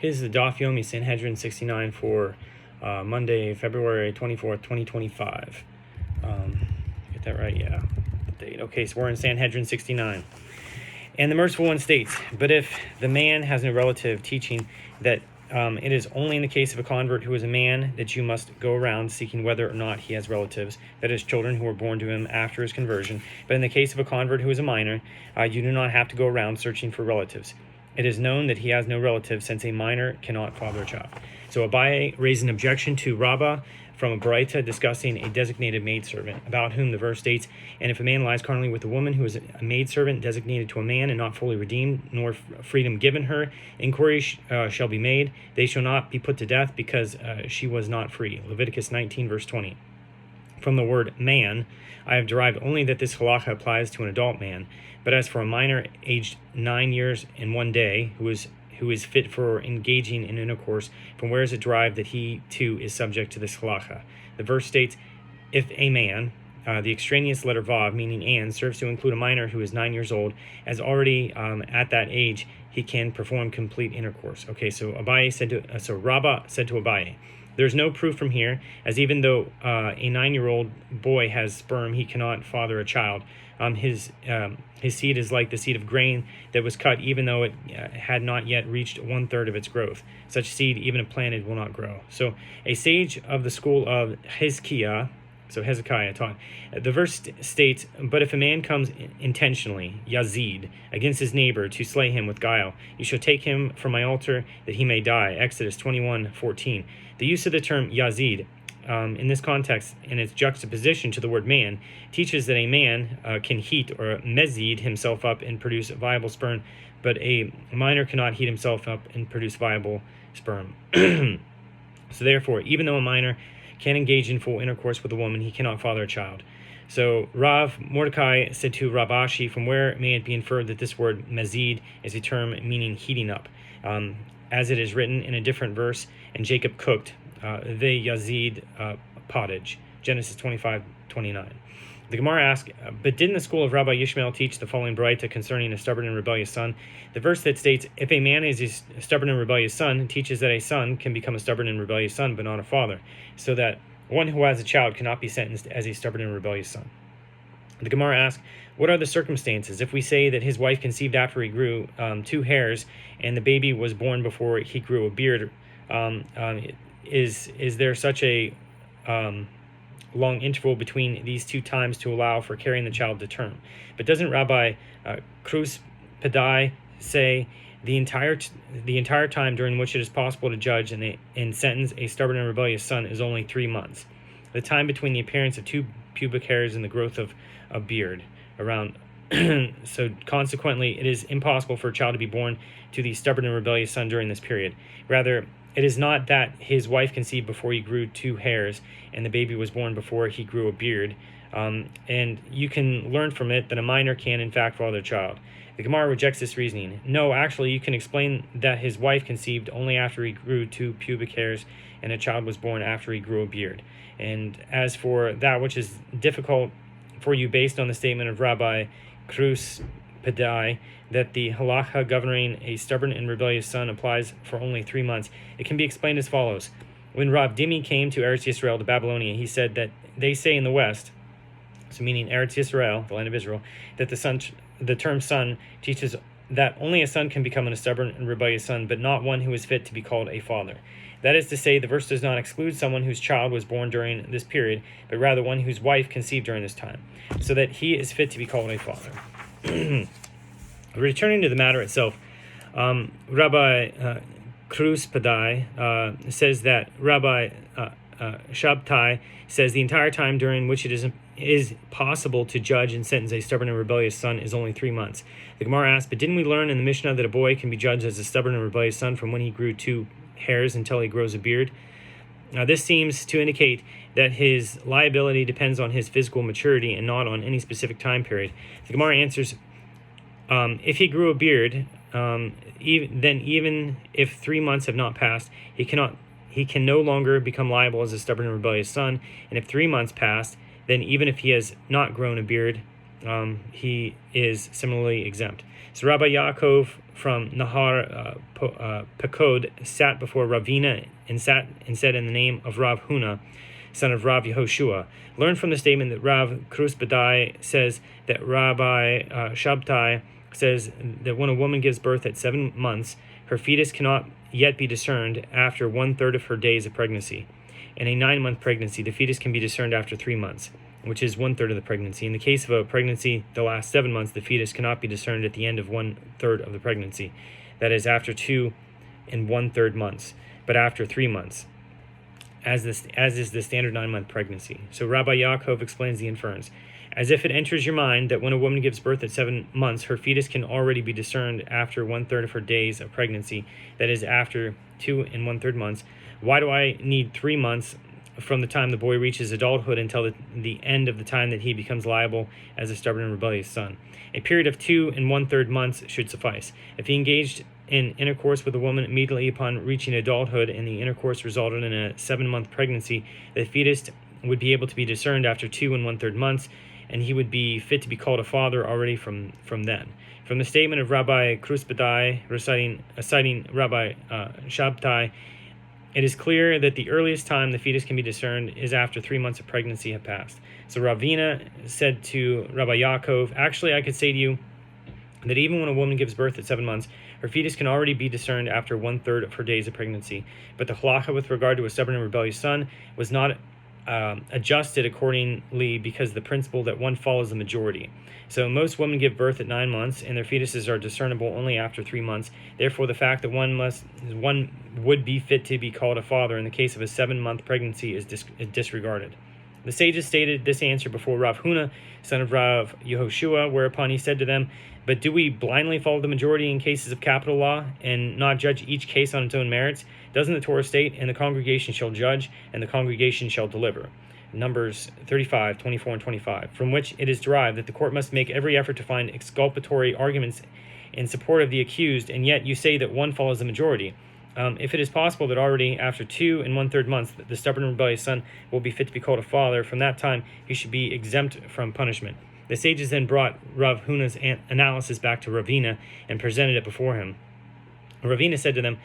Is the Daf Yomi Sanhedrin 69 for Monday, February 24th, 2025. Get that right? Yeah. The date. Okay, so we're in Sanhedrin 69. And the merciful one states, but if the man has no relative, teaching that it is only in the case of a convert who is a man that you must go around seeking whether or not he has relatives, that is, children who were born to him after his conversion. But in the case of a convert who is a minor, you do not have to go around searching for relatives. It is known that he has no relatives, since a minor cannot father a child. So Abaye raised an objection to Rabbah from a Baraita discussing a designated maidservant, about whom the verse states, and if a man lies carnally with a woman who is a maidservant designated to a man and not fully redeemed, nor freedom given her, inquiry shall be made. They shall not be put to death, because she was not free. Leviticus 19, verse 20. From the word man, I have derived only that this halacha applies to an adult man, but as for a minor aged 9 years and 1 day, who is fit for engaging in intercourse, from where is it derived that he too is subject to this halacha? The verse states, if a man, the extraneous letter vav, meaning and, serves to include a minor who is 9 years old, as already at that age he can perform complete intercourse. Okay, so Rabbah said to Abaye, there's no proof from here, as even though a 9-year-old boy has sperm, he cannot father a child. His seed is like the seed of grain that was cut, even though it had not yet reached 1/3 of its growth. Such seed, even if planted, will not grow. So a sage of the school of Hezekiah taught, the verse states, but if a man comes intentionally, yazid, against his neighbor to slay him with guile, you shall take him from my altar that he may die. Exodus 21:14. The use of the term yazid in this context, and its juxtaposition to the word man, teaches that a man can heat or mezid himself up and produce viable sperm, but a minor cannot heat himself up and produce viable sperm. So therefore, even though a minor can engage in full intercourse with a woman, he cannot father a child. So Rav Mordecai said to Rabashi, from where may it be inferred that this word mezid is a term meaning heating up, as it is written in a different verse, and Jacob cooked the yazid pottage, Genesis 25:29. The Gemara asks, but didn't the school of Rabbi Yishmael teach the following Baraita concerning a stubborn and rebellious son? The verse that states, if a man is a stubborn and rebellious son, teaches that a son can become a stubborn and rebellious son, but not a father, so that one who has a child cannot be sentenced as a stubborn and rebellious son. The Gemara asks, what are the circumstances if we say that his wife conceived after he grew 2 hairs and the baby was born before he grew a beard? Is there such a long interval between these 2 times to allow for carrying the child to term? But doesn't Rabbi Krus Padai say the entire time during which it is possible to judge and sentence a stubborn and rebellious son is only 3 months, the time between the appearance of 2 pubic hairs and the growth of a beard around? So consequently, it is impossible for a child to be born to the stubborn and rebellious son during this period. Rather, it is not that his wife conceived before he grew 2 hairs and the baby was born before he grew a beard. And you can learn from it that a minor can, in fact, father a child. The Gemara rejects this reasoning. No, actually, you can explain that his wife conceived only after he grew 2 pubic hairs and a child was born after he grew a beard. And as for that which is difficult for you based on the statement of Rabbi Krus Padai, that the halacha governing a stubborn and rebellious son applies for only 3 months, it can be explained as follows. When Rav Dimi came to Eretz Yisrael, to Babylonia, he said that they say in the West, so meaning Eretz Yisrael, the land of Israel, that the term son teaches that only a son can become a stubborn and rebellious son, but not one who is fit to be called a father. That is to say, the verse does not exclude someone whose child was born during this period, but rather one whose wife conceived during this time, so that he is fit to be called a father. Returning to the matter itself, Rabbi Krus Padai says that Rabbi Shabtai says the entire time during which it is possible to judge and sentence a stubborn and rebellious son is only 3 months. The Gemara asks, but didn't we learn in the Mishnah that a boy can be judged as a stubborn and rebellious son from when he grew 2 hairs until he grows a beard? Now, this seems to indicate that his liability depends on his physical maturity and not on any specific time period. The Gemara answers, if he grew a beard, then even if 3 months have not passed, he can no longer become liable as a stubborn and rebellious son. And if 3 months passed, then even if he has not grown a beard, he is similarly exempt. So Rabbi Yaakov from Nahar Pekod sat before Ravina and said in the name of Rav Huna, son of Rav Yehoshua, learn from the statement that Rav Krusbadai says that Rabbi Shabtai says that when a woman gives birth at 7 months, her fetus cannot yet be discerned after 1/3 of her days of pregnancy. In a 9-month pregnancy, the fetus can be discerned after 3 months, which is 1/3 of the pregnancy. In the case of a pregnancy that lasts 7 months, the fetus cannot be discerned at the end of 1/3 of the pregnancy, that is, after 2 1/3 months, but after 3 months, as is the standard 9-month pregnancy. So Rabbi Yaakov explains the inference. As if it enters your mind that when a woman gives birth at 7 months, her fetus can already be discerned after 1/3 of her days of pregnancy, that is, after 2 1/3 months, why do I need 3 months from the time the boy reaches adulthood until the end of the time that he becomes liable as a stubborn and rebellious son? A period of 2 1/3 months should suffice. If he engaged in intercourse with a woman immediately upon reaching adulthood and the intercourse resulted in a 7-month pregnancy, the fetus would be able to be discerned after 2 1/3 months, and he would be fit to be called a father already from then. From the statement of Rabbi Krusbadai citing Rabbi Shabtai, it is clear that the earliest time the fetus can be discerned is after 3 months of pregnancy have passed. So Ravina said to Rabbi Yaakov, actually I could say to you that even when a woman gives birth at 7 months, her fetus can already be discerned after 1/3 of her days of pregnancy. But the halacha with regard to a stubborn and rebellious son was not adjusted accordingly because of the principle that one follows the majority. So most women give birth at 9 months, and their fetuses are discernible only after 3 months. Therefore, the fact that one would be fit to be called a father in the case of a 7-month pregnancy is disregarded. The sages stated this answer before Rav Huna, son of Rav Yehoshua, whereupon he said to them, but do we blindly follow the majority in cases of capital law and not judge each case on its own merits? Doesn't the Torah state, and the congregation shall judge, and the congregation shall deliver? Numbers 35, 24, and 25, from which it is derived that the court must make every effort to find exculpatory arguments in support of the accused, and yet you say that one follows the majority. If it is possible that already after 2 1/3 months the stubborn and rebellious son will be fit to be called a father, from that time he should be exempt from punishment. The sages then brought Rav Huna's analysis back to Ravina and presented it before him. Ravina said to them,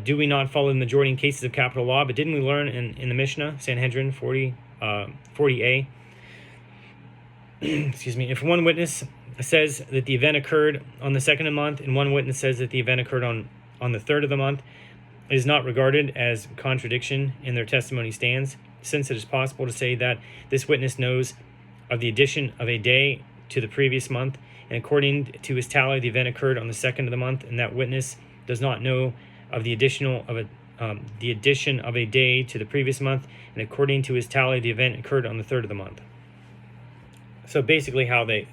do we not follow the majority in cases of capital law? But didn't we learn in the Mishnah, Sanhedrin 40a, excuse me, if one witness says that the event occurred on the 2nd of the month and one witness says that the event occurred on the 3rd of the month, it is not regarded as contradiction in their testimony stands, since it is possible to say that this witness knows of the addition of a day to the previous month, and according to his tally, the event occurred on the 2nd of the month, and that witness does not know of the addition of a day to the previous month, and according to his tally, the event occurred on the 3rd of the month. So basically, how they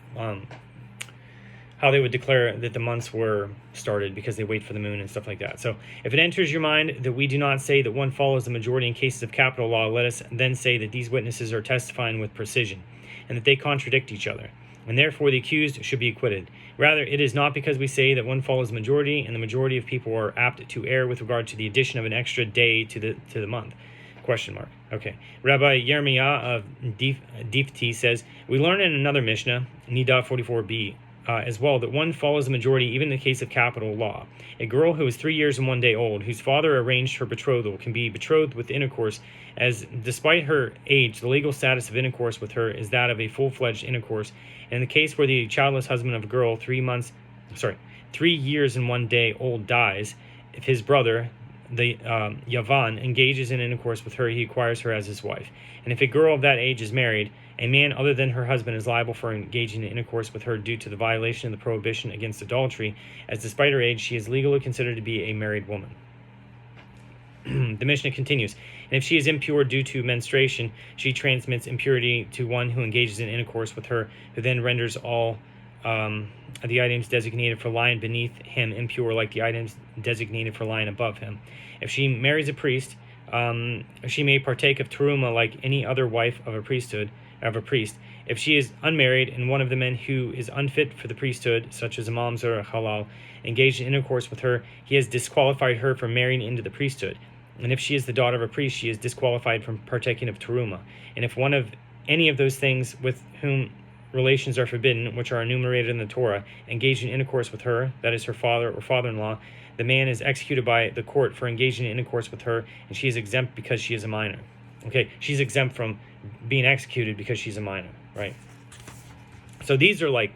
would declare that the months were started because they wait for the moon and stuff like that. So if it enters your mind that we do not say that one follows the majority in cases of capital law, let us then say that these witnesses are testifying with precision, and that they contradict each other, and therefore the accused should be acquitted. Rather, it is not because we say that one follows the majority, and the majority of people are apt to err with regard to the addition of an extra day to the month. Question mark. Okay. Rabbi Yermiah of Difti says, we learn in another Mishnah, Nida 44b, as well, that one follows the majority even in the case of capital law. A girl who is 3 years and 1 day old, whose father arranged her betrothal, can be betrothed with intercourse, as despite her age, the legal status of intercourse with her is that of a full-fledged intercourse. And in the case where the childless husband of a girl 3 years and 1 day old dies, if his brother, the Yavan, engages in intercourse with her, he acquires her as his wife. And if a girl of that age is married, a man other than her husband is liable for engaging in intercourse with her due to the violation of the prohibition against adultery, as despite her age, she is legally considered to be a married woman. The Mishnah continues, and if she is impure due to menstruation, she transmits impurity to one who engages in intercourse with her, who then renders all the items designated for lying beneath him impure, like the items designated for lying above him. If she marries a priest, she may partake of teruma like any other wife of a priest. If she is unmarried and one of the men who is unfit for the priesthood, such as a mamzer or a halal, engaged in intercourse with her, he has disqualified her from marrying into the priesthood. And if she is the daughter of a priest, she is disqualified from partaking of teruma. And if one of any of those things with whom relations are forbidden, which are enumerated in the Torah, engaged in intercourse with her, that is her father or father-in-law, the man is executed by the court for engaging in intercourse with her, and she is exempt because she is a minor. Okay, she's exempt from being executed because she's a minor, right? So these are like,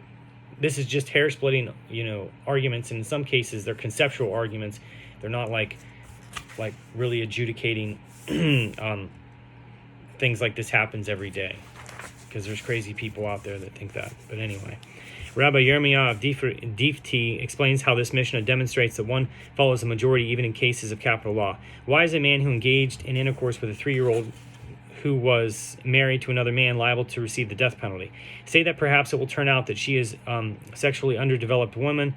this is just hair-splitting, arguments. And in some cases, they're conceptual arguments. They're not like really adjudicating things like this happens every day, because there's crazy people out there that think that. But anyway, Rabbi Yirmiyah of Difti explains how this Mishnah demonstrates that one follows the majority even in cases of capital law. Why is a man who engaged in intercourse with a 3-year-old who was married to another man liable to receive the death penalty? Say that perhaps it will turn out that she is sexually underdeveloped woman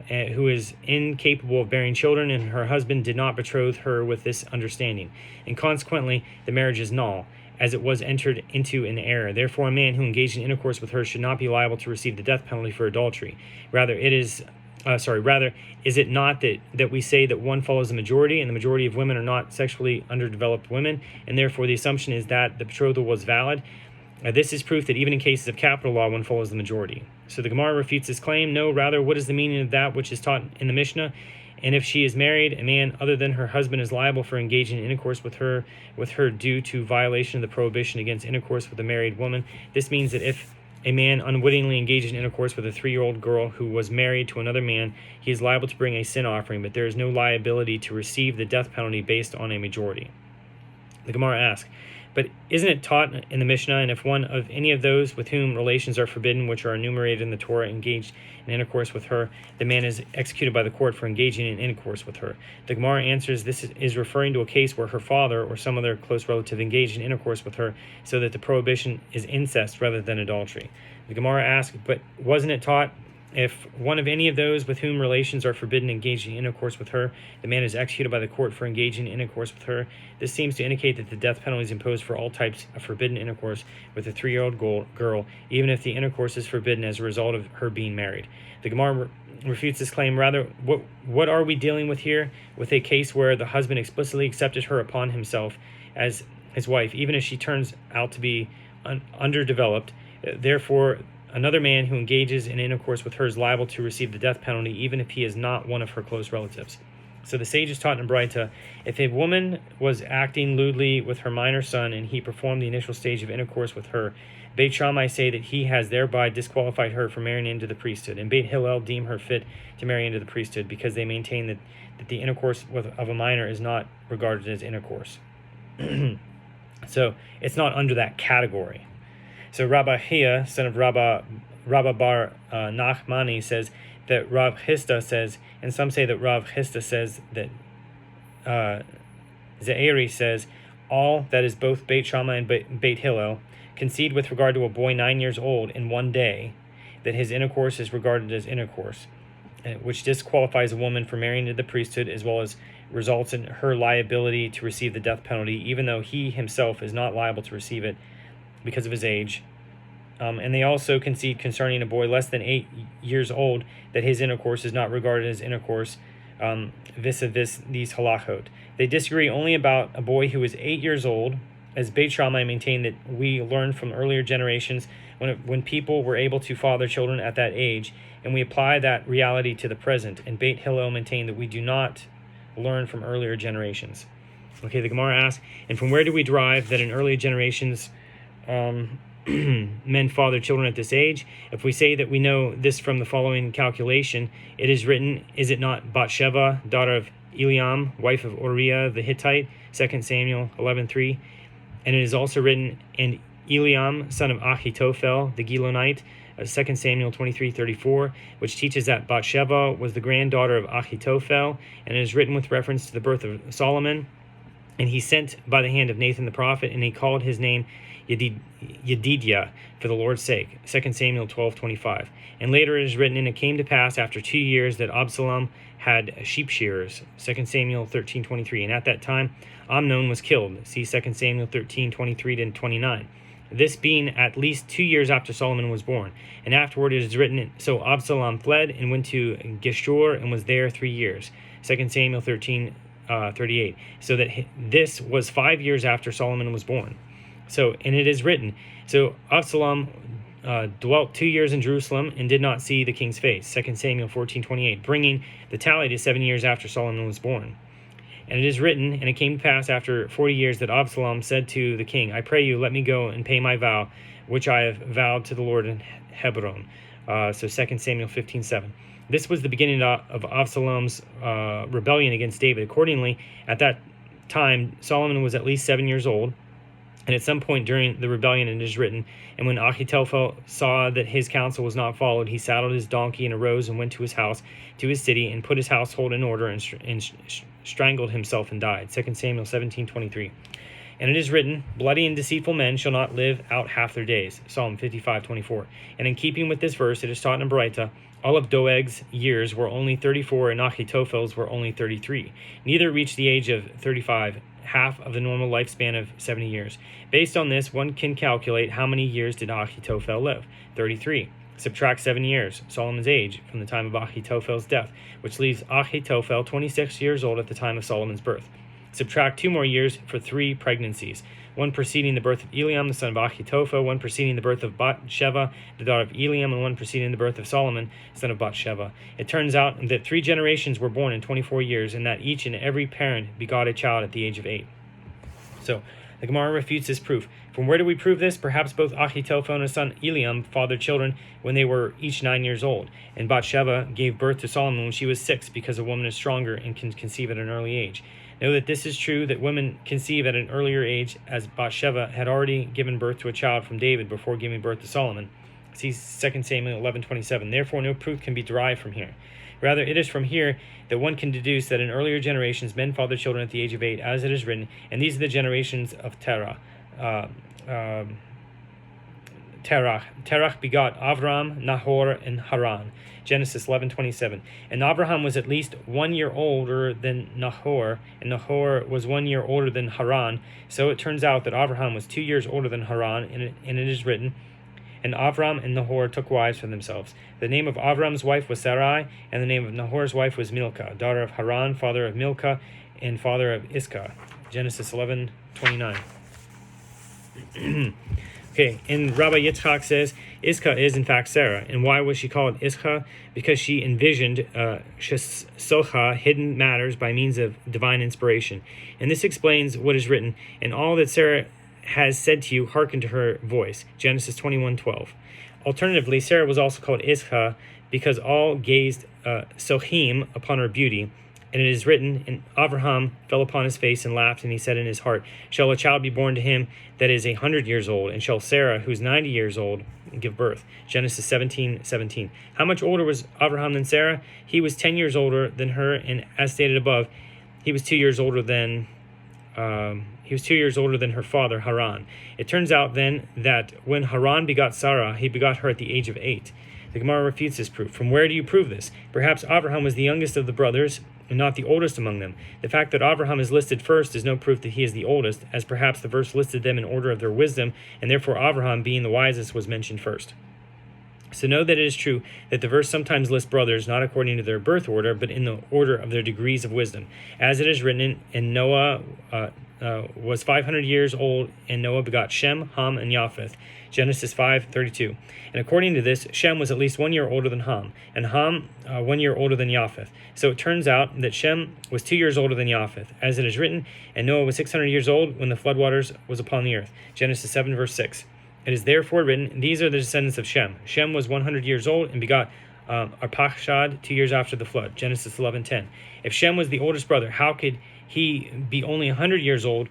who is incapable of bearing children, and her husband did not betroth her with this understanding, and consequently the marriage is null, as it was entered into in error. Therefore, a man who engaged in intercourse with her should not be liable to receive the death penalty for adultery. Rather, is it not that we say that one follows the majority, and the majority of women are not sexually underdeveloped women, and therefore the assumption is that the betrothal was valid? This is proof that even in cases of capital law, one follows the majority. So the Gemara refutes this claim. No, rather, what is the meaning of that which is taught in the Mishnah? And if she is married, a man other than her husband is liable for engaging in intercourse with her due to violation of the prohibition against intercourse with a married woman. This means that if a man unwittingly engages in intercourse with a 3-year-old girl who was married to another man, he is liable to bring a sin offering, but there is no liability to receive the death penalty based on a majority. The Gemara asks, but isn't it taught in the Mishnah, and if one of any of those with whom relations are forbidden, which are enumerated in the Torah, engaged in intercourse with her, the man is executed by the court for engaging in intercourse with her? The Gemara answers this is referring to a case where her father or some other close relative engaged in intercourse with her, so that the prohibition is incest rather than adultery. The Gemara asks, but wasn't it taught, if one of any of those with whom relations are forbidden engaged in intercourse with her, the man is executed by the court for engaging in intercourse with her? This seems to indicate that the death penalty is imposed for all types of forbidden intercourse with a 3-year-old girl, even if the intercourse is forbidden as a result of her being married. The Gemara refutes this claim. Rather, what are we dealing with here? With a case where the husband explicitly accepted her upon himself as his wife, even if she turns out to be underdeveloped. Therefore, another man who engages in intercourse with her is liable to receive the death penalty, even if he is not one of her close relatives. So the sages taught in Braita, if a woman was acting lewdly with her minor son and he performed the initial stage of intercourse with her, Beit Shammai say that he has thereby disqualified her from marrying into the priesthood, and Beit Hillel deem her fit to marry into the priesthood, because they maintain that the intercourse of a minor is not regarded as intercourse. So it's not under that category. So Rabbi Hiya, son of Rabba Bar Nachmani, says that Rav Hista says, and some say that Rav Hista says that Ze'eri says, all, that is both Beit Shammai and Beit Hillel, concede with regard to a boy 9 years old in one day that his intercourse is regarded as intercourse, which disqualifies a woman from marrying into the priesthood, as well as results in her liability to receive the death penalty, even though he himself is not liable to receive it because of his age. And they also concede concerning a boy less than 8 years old that his intercourse is not regarded as intercourse vis-a-vis these halachot. They disagree only about a boy who is 8 years old, as Beit Shammai maintain that we learned from earlier generations when people were able to father children at that age, and we apply that reality to the present. And Beit Hillel maintain that we do not learn from earlier generations. Okay, the Gemara asks, and from where do we derive that in earlier generations men father children at this age? If we say that we know this from the following calculation, it is written, is it not Bathsheba, daughter of Eliam, wife of Uriah the Hittite, 2 Samuel 11:3, and it is also written, and Eliam, son of Ahitophel, the Gilonite, 2 Samuel 23:34, which teaches that Bathsheba was the granddaughter of Ahitophel, and it is written with reference to the birth of Solomon, and he sent by the hand of Nathan the prophet, and he called his name Yedidiah, for the Lord's sake, 2 Samuel 12:25. And later it is written, and it came to pass after 2 years that Absalom had sheep shearers, 2 Samuel 13:23, and at that time Amnon was killed, see 2 Samuel 13:23-29. This being at least 2 years after Solomon was born. And afterward it is written, so Absalom fled and went to Geshur and was there 3 years, 2 Samuel 13:38. So that this was 5 years after Solomon was born. So, and it is written, so Absalom dwelt 2 years in Jerusalem and did not see the king's face. 2 Samuel 14:28, bringing the tally to 7 years after Solomon was born. And it is written, and it came to pass after 40 years that Absalom said to the king, I pray you, let me go and pay my vow, which I have vowed to the Lord in Hebron. So 2 Samuel 15:7. This was the beginning of Absalom's rebellion against David. Accordingly, at that time, Solomon was at least 7 years old. And at some point during the rebellion, it is written, and when Ahithophel saw that his counsel was not followed, he saddled his donkey and arose and went to his house, to his city, and put his household in order, and strangled himself and died. 2 Samuel 17:23. And it is written, bloody and deceitful men shall not live out half their days. Psalm 55:24. And in keeping with this verse, it is taught in Baraita, all of Doeg's years were only 34, and Ahithophel's were only 33. Neither reached the age of 35, half of the normal lifespan of 70 years. Based on this, one can calculate how many years did Ahitophel live. 33. Subtract 7 years, Solomon's age, from the time of Ahithophel's death, which leaves Ahitophel 26 years old at the time of Solomon's birth. Subtract 2 more years for 3 pregnancies, one preceding the birth of Eliam, the son of Ahitophel, one preceding the birth of Bathsheba, the daughter of Eliam, and one preceding the birth of Solomon, son of Bathsheba. It turns out that 3 generations were born in 24 years, and that each and every parent begot a child at the age of 8. So, the Gemara refutes this proof. From where do we prove this? Perhaps both Ahitophel and his son Eliam fathered children when they were each 9 years old, and Bathsheba gave birth to Solomon when she was 6, because a woman is stronger and can conceive at an early age. Know that this is true, that women conceive at an earlier age, as Bathsheba had already given birth to a child from David before giving birth to Solomon. See 2 Samuel 11:27. Therefore, no proof can be derived from here. Rather, it is from here that one can deduce that in earlier generations men fathered children at the age of 8, as it is written, and these are the generations of Terah. Terah begot Avram, Nahor, and Haran. Genesis 11:27. And Abraham was at least 1 year older than Nahor, and Nahor was 1 year older than Haran. So it turns out that Abraham was 2 years older than Haran, and it is written, and Avram and Nahor took wives for themselves. The name of Avram's wife was Sarai, and the name of Nahor's wife was Milcah, daughter of Haran, father of Milcah, and father of Iscah. Genesis 11:29. Okay, and Rabbi Yitzchak says, Iscah is in fact Sarah. And why was she called Iscah? Because she envisioned Socha, hidden matters, by means of divine inspiration. And this explains what is written, and all that Sarah has said to you, hearken to her voice. Genesis 21:12. Alternatively, Sarah was also called Iscah because all gazed Sochim upon her beauty. And it is written, and Abraham fell upon his face and laughed, and he said in his heart, shall a child be born to him that is 100 years old, and shall Sarah, who's 90 years old, give birth? Genesis 17:17. How much older was Abraham than Sarah? He was 10 years older than her, and as stated above, he was 2 years older than her father Haran. It turns out then that when Haran begot Sarah, he begot her at the age of 8. The Gemara refutes this proof. From where do you prove this? Perhaps Abraham was the youngest of the brothers, and not the oldest among them. The fact that Abraham is listed first is no proof that he is the oldest, as perhaps the verse listed them in order of their wisdom, and therefore Abraham, being the wisest, was mentioned first. So know that it is true that the verse sometimes lists brothers not according to their birth order, but in the order of their degrees of wisdom. As it is written, and Noah was 500 years old, and Noah begot Shem, Ham, and Japheth. Genesis 5:32. And according to this, Shem was at least 1 year older than Ham, and Ham 1 year older than Japheth. So it turns out that Shem was 2 years older than Japheth, as it is written, and Noah was 600 years old when the floodwaters was upon the earth. Genesis 7:6. It is therefore written, these are the descendants of Shem. Shem was 100 years old and begot Arpachshad 2 years after the flood. Genesis 11:10. If Shem was the oldest brother, how could he be only 100 years old?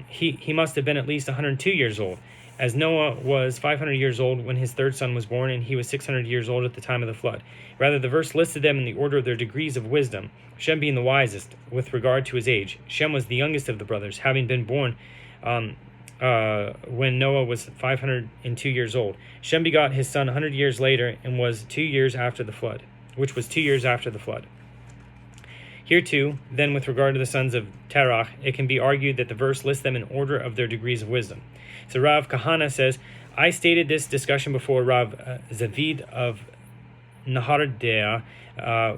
He must have been at least 102 years old, as Noah was 500 years old when his third son was born, and he was 600 years old at the time of the flood. Rather, the verse listed them in the order of their degrees of wisdom, Shem being the wisest with regard to his age. Shem was the youngest of the brothers, having been born when Noah was 502 years old. Shem begot his son 100 years later, and was 2 years after the flood, which was 2 years after the flood. Here too, then, with regard to the sons of Terah, it can be argued that the verse lists them in order of their degrees of wisdom. So Rav Kahana says, I stated this discussion before Rav Zavid of Nahardea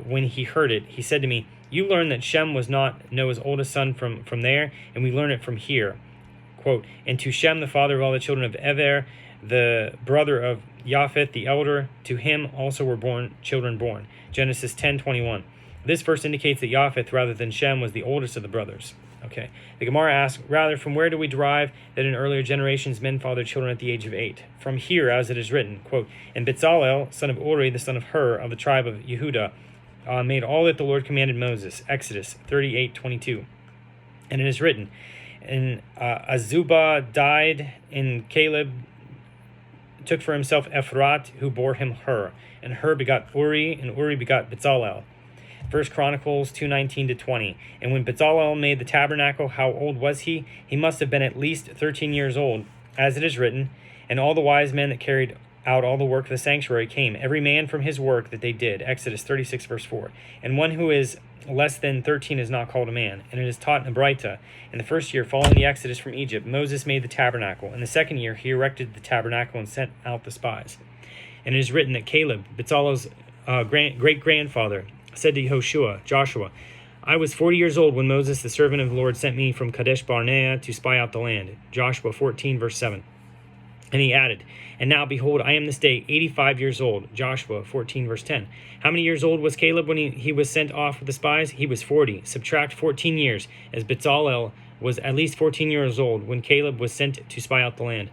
when he heard it. He said to me, you learn that Shem was not Noah's oldest son from there, and we learn it from here. Quote, and to Shem, the father of all the children of Ever, the brother of Japheth the elder, to him also were born children born. Genesis 10:21. This verse indicates that Japheth, rather than Shem, was the oldest of the brothers. Okay. The Gemara asks, rather, from where do we derive that in earlier generations men fathered children at the age of 8? From here, as it is written, quote, and Bezalel, son of Uri, the son of Hur, of the tribe of Yehuda, made all that the Lord commanded Moses. Exodus 38:22. And it is written, and Azubah died, and Caleb took for himself Ephrat, who bore him Hur. And Hur begot Uri, and Uri begot Bezalel. 1 Chronicles 2:19-20. And when Bezalel made the tabernacle, how old was he? He must have been at least 13 years old, as it is written, and all the wise men that carried out all the work of the sanctuary came, every man from his work that they did. Exodus 36, verse 4. And one who is less than 13 is not called a man. And it is taught in Braita. In the first year following the exodus from Egypt, Moses made the tabernacle. In the second year, he erected the tabernacle and sent out the spies. And it is written that Caleb, Bezalel's great-grandfather, said to Joshua, I was 40 years old when Moses, the servant of the Lord, sent me from Kadesh Barnea to spy out the land. Joshua 14, verse 7. And he added, and now, behold, I am this day 85 years old. Joshua 14, verse 10. How many years old was Caleb when he was sent off with the spies? He was 40. Subtract 14 years, as Bezalel was at least 14 years old when Caleb was sent to spy out the land.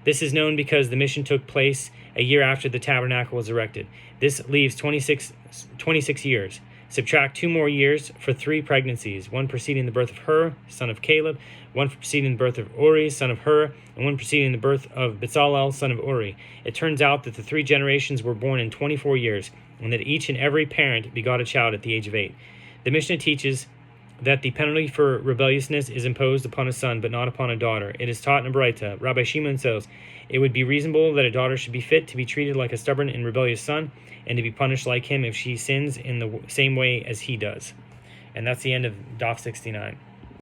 This is known because the mission took place a year after the tabernacle was erected. This leaves 26 years. Subtract 2 more years for 3 pregnancies, one preceding the birth of Hur, son of Caleb, one preceding the birth of Uri, son of Hur, and one preceding the birth of Bezalel, son of Uri. It turns out that the 3 generations were born in 24 years, and that each and every parent begot a child at the age of 8. The Mishnah teaches that the penalty for rebelliousness is imposed upon a son, but not upon a daughter. It is taught in Braita. Rabbi Shimon says, it would be reasonable that a daughter should be fit to be treated like a stubborn and rebellious son, and to be punished like him if she sins in the same way as he does. And that's the end of Daf 69.